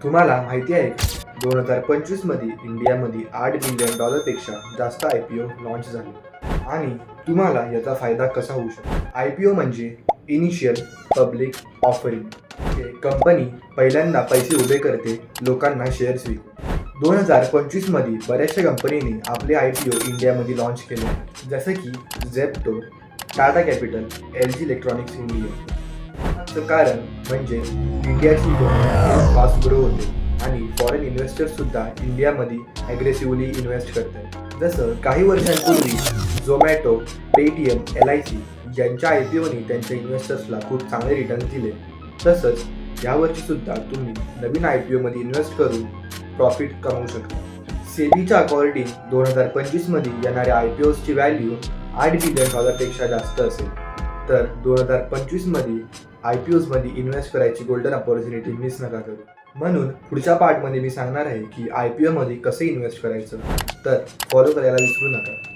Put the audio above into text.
तुम्हाला माहिती आहे का 2025 मध्ये इंडियामध्ये $8 बिलियन पेक्षा जास्त IPO लॉन्च झाले आणि तुम्हाला याचा फायदा कसा होऊ शकतो. IPO म्हणजे इनिशियल पब्लिक ऑफरिंग. कंपनी पहिल्यांदा पैसे उभे करते लोकांना शेअर्स विकून. 2025 मध्ये बऱ्याचशा कंपनीने आपले IPO इंडियामध्ये लॉन्च केले, जसं की Zepto, Tata capital, LG electronics India. याचं कारण म्हणजे इंडियाची इकॉनॉमी फास्ट ग्रो होते आणि फॉरेन इन्व्हेस्टर्स सुद्धा इंडियामध्ये ॲग्रेसिव्हली इन्व्हेस्ट करतात. जसं काही वर्षांपूर्वी झोमॅटो, पेटीएम, LIC यांच्या IPOने त्यांच्या इन्व्हेस्टर्सला खूप चांगले रिटर्न दिले. तसंच यावर्षी सुद्धा तुम्ही नवीन IPO मध्ये इन्व्हेस्ट करून प्रॉफिट कमवू शकता. सेबीच्या अकॉर्डिंग 2025 मध्ये येणाऱ्या IPOची व्हॅल्यू $8 बिलियन पेक्षा जास्त असेल. तर 2025 मध्ये IPOs मध्ये इन्व्हेस्ट करायची गोल्डन अपॉर्च्युनिटी मिस नका करू. म्हणून पुढच्या पार्टमध्ये मी सांगणार आहे की IPO मध्ये कसे इन्व्हेस्ट करायचं, तर फॉलो करायला विसरू नका.